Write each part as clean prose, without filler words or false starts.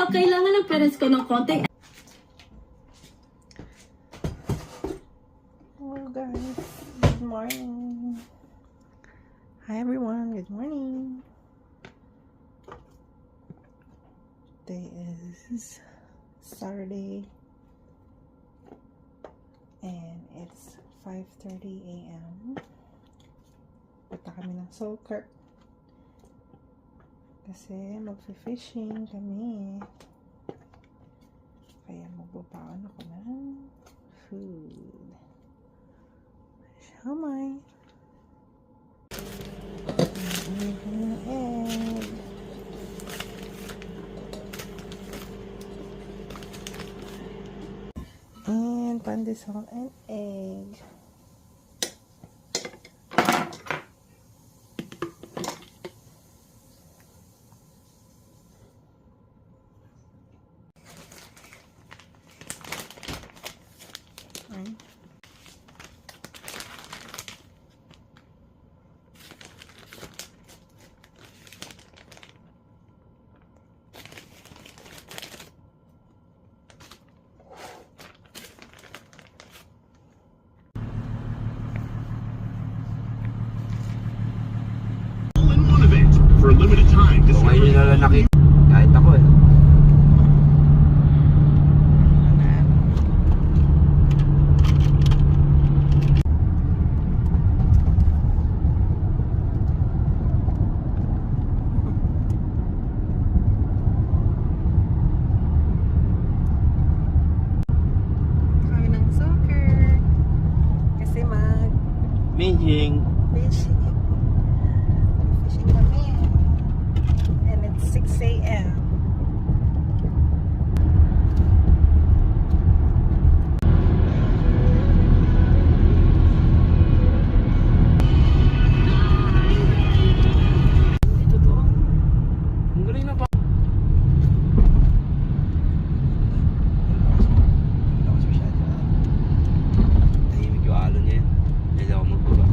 Kapag kailangan ng parents ko ng konting Hello guys, good morning. Hi everyone, good morning. Today is Saturday and it's 5:30 a.m. Punta kami ng Selkirk kasi magfi-fishing kami. Kaya magbabaon ako ng food. Siomai. Egg. And pandesal and egg. For a limited time, So ngayon na lang nakita. Kahit ako eh. Kami ng soccer. Kasi Amazing. fishing. Fishing kami. And it's 6 a.m. Ito to. Ang galing na pa. Lakas masyado. Tahimik yung alon niya yun. Hindi ako magbaba.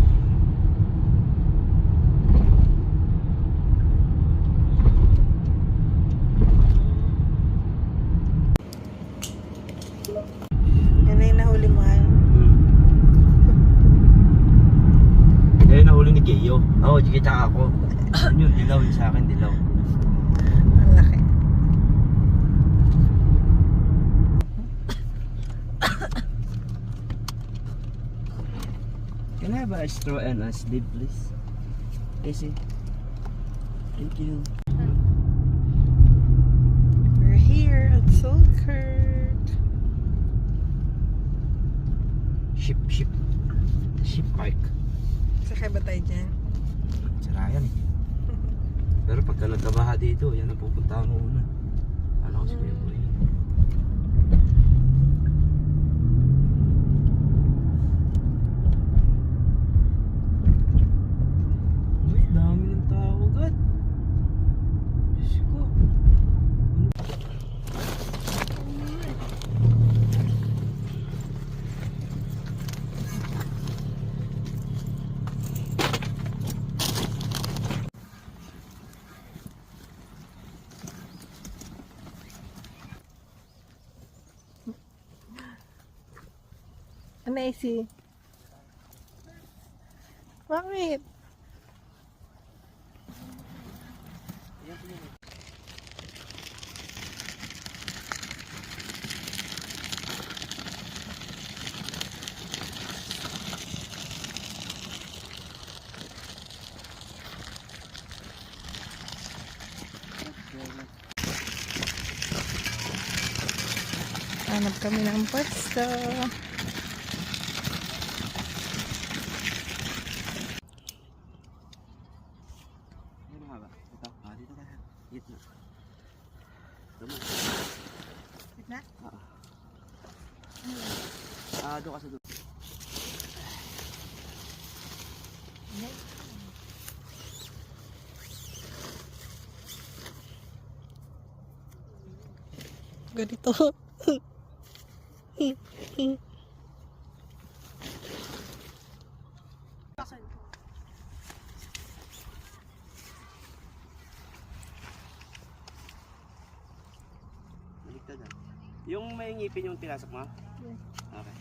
Yan na yung nahuli mo. Kaya nahuli ni Keyo. Oo, tsaka ako. Yun yun, dilaw yun sa akin, dilaw. Ang laki. Can I have a straw and a sleeve, please? Easy. Thank you. We're here at Selkirk. Ship. Ship park. Sakay ba tayo dyan? Sira yan eh. Pero pagka nagkabaha dito, yan ang pupunta mo una. Alam ko si Kuya Boy. Uy, dami ng tao agad. Diyos ko. Ano isi? Bakit? Hanap kami ng pwesto. Ano nga ba? Ito. Dito ka. Gitna. Tama. Gitna? Doon ka sa doon. Ganito. Yung may ngipin yung pinasok mo? Yes. Okay.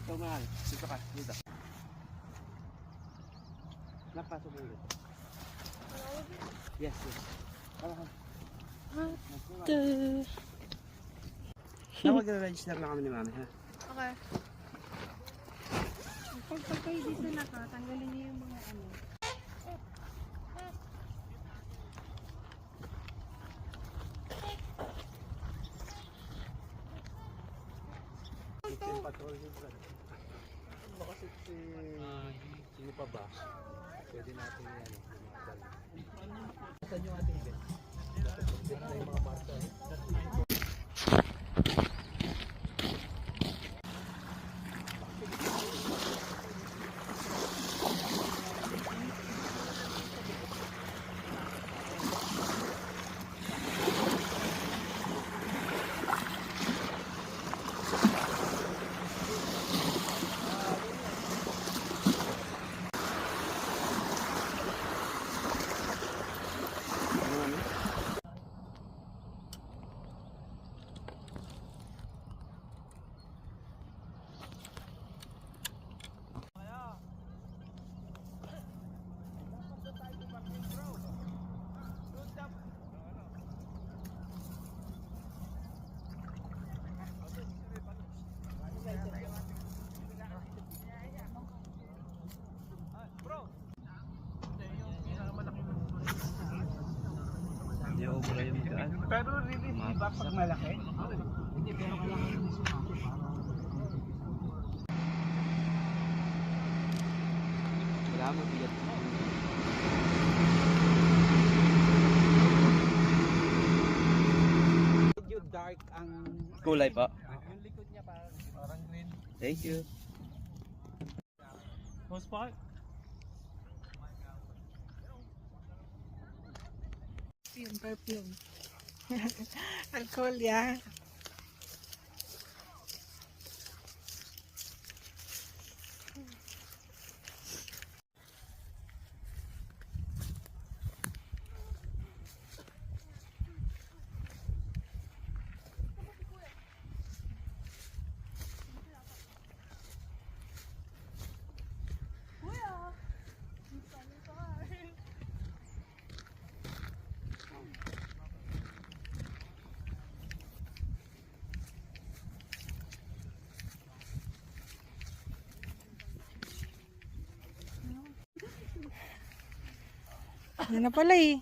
Ikaw mahal. Dito ka. Dito. Napasok mo dito. Yes, yes. Mag-register na kami ni Mami, ha? Okay. Pag kayo dito na ka, tanggalin niyo yung mga ano. Kasi sino pa ba? Pwede natin yan. Saan yung ating event? Dito na yung mga marka. Hindi ako pala yung magaan. Pero really, di ba pag malaki? Hindi, pero kailangan yung sumako para... Wala mo bigat. Medyo dark ang... Kulay pa. Yung likod niya parang green. Thank you. Most part? Yung perfume. Alcohol yan. Yan na pala eh.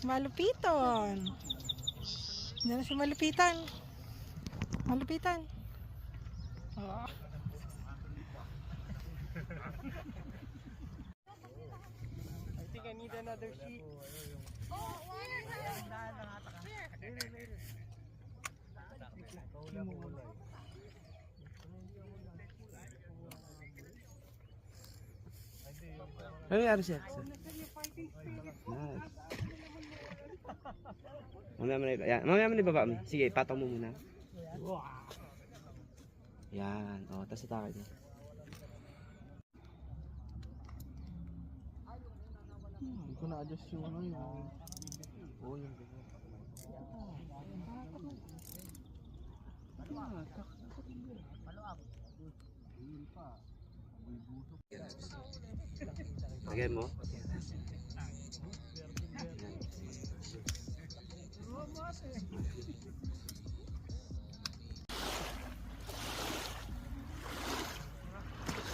Malupiton. Yan na si Malupitan. Malupitan. Oh. I think I need another sheet. Ano nangyari siya? Mamaya mo na ibaba mo. Sige, patong mo muna. Yan. O, tapos itakay niya. Hindi ko na-adjust yung ano yung... Oo, yung ganyan. Lagay mo.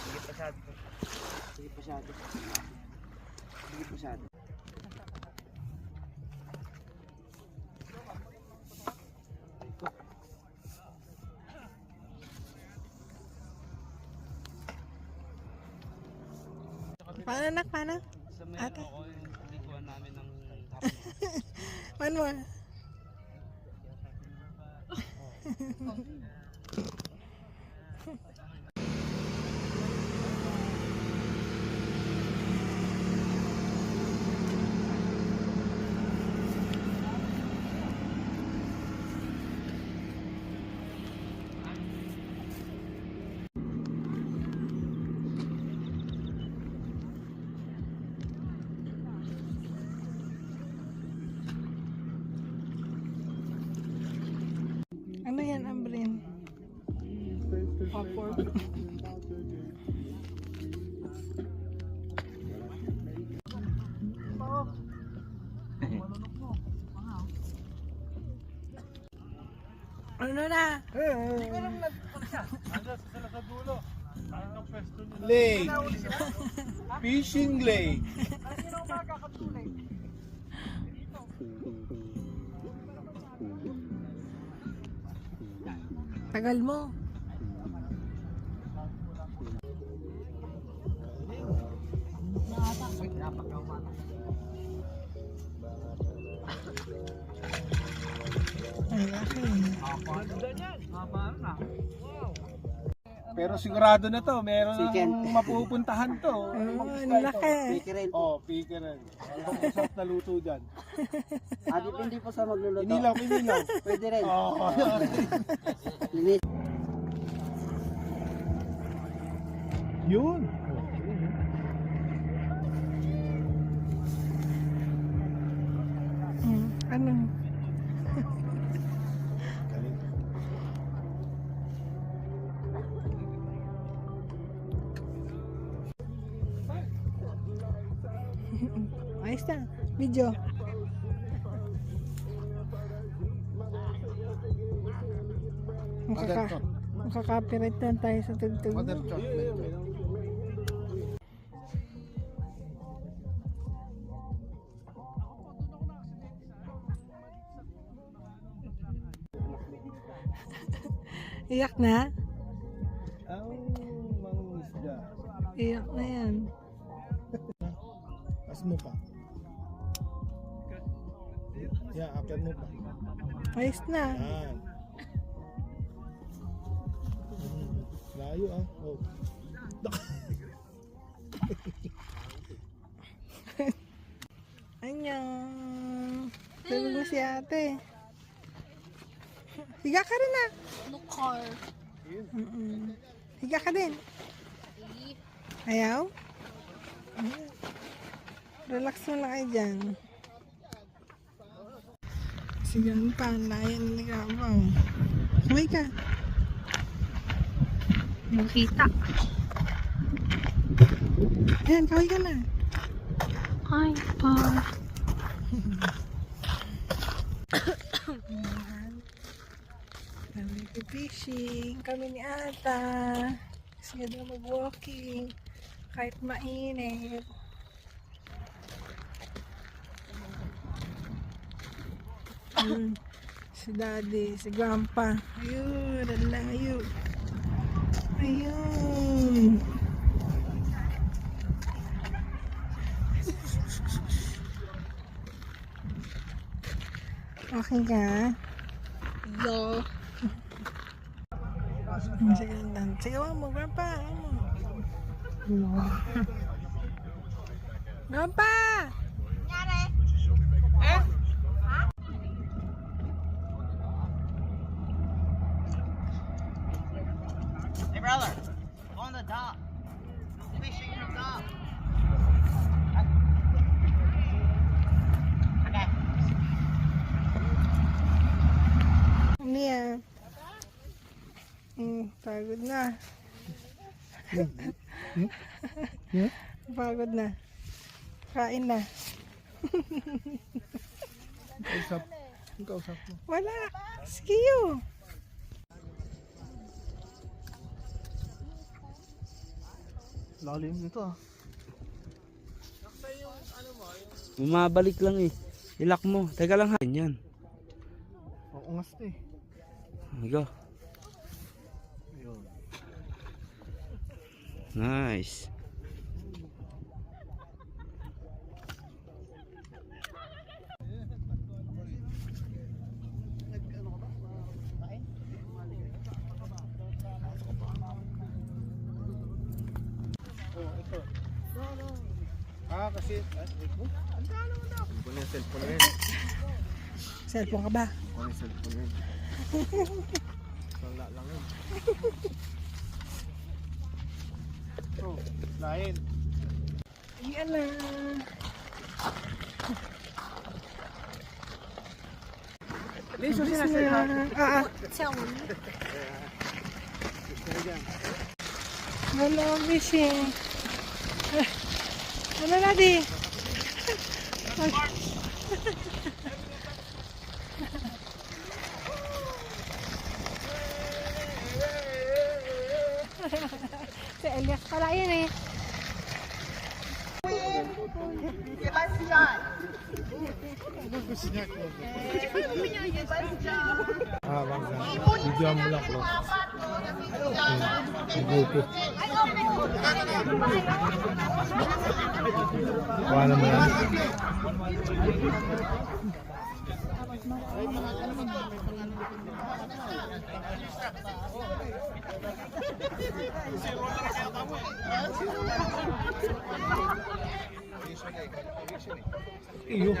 Sige pasyado. Sige pasyado. Sige pasyado. Paano nak? Paano? Sa may Ate. ako yung likuan namin ng One more. Popcorn. Ano na? Lake. Fishing lake. Tagal mo. Ay, laki. Pero sigurado na to, meron ng mapupuntahan to. Ang laki. Oh, pikiran. Ang masarap na luto dyan. Depende po sa magluluto. Inilaw, inilaw. Pwede rin. Oh. Linis. Yun. Ano? Ayos na. Video. Makaka-copyright na tayo sa tugtog. Mother chocolate. Iyak na? Ang mangisda. Iyak na yan. As mo pa. Yeah, akin mo pa. Ayos na. Yan. Layo ah. Oh. Annyeong. Tulog mo si ate. Higa ka rin ah. Lukar. Higa ka din. Ayaw? Relax mo lang kayo dyan. Sigang pa, layan ni Gabang. Kaway ka. Makita. Ayan, kaway ka na. Hi, pa. Fishing kami ni Ata. Kasi daw mag-walking. Kahit mainit. Si Daddy, si Grandpa. Ayun, ang layo. Ayun. Okay ka? Yo. Sige lang. Sigawan mo, Grandpa. Grandpa! Hey brother, go on the dock. Fishing on the dock. Okay. Nia. Pagod na. Pagod na. Kain na. Kausap. Ang kausap mo. Wala. Sige yun. Lalim nito ah. Bumabalik lang eh. Ilak mo. Teka lang ha. Yan. Ang ungas to eh. Amigo. Ayun. Nice. Oh, ito. Kasi wait mo. Ano ko na yung cellphone rin. Cellphone ka ba? Ano yung cellphone rin. Wala lang yun. Oh, lain. Yan na. Liso Tell me. Hello, fishing. Ano na di? Si Elias pala yun eh. Video mo lang bro. Ibuko. Kuha na mo yan. Iyo.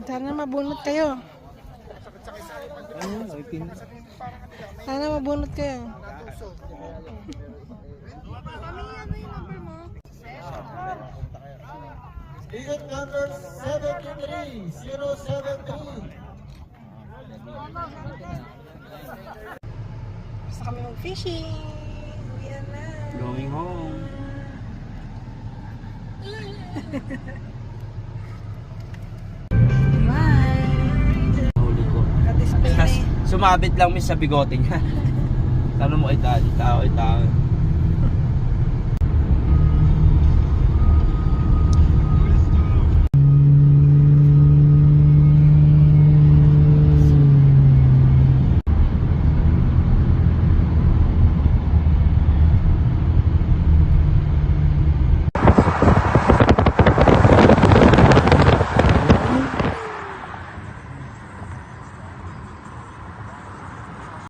Sana mabunot kayo. Sana mabunot kayo. Ticket number 73073. Basta kami mag-fishing. Yan na. Going home. Bye. Huli ko. Ka-display na Tas, eh. sumabit lang miss sa bigote niya. Tanong mo kay daddy, tao.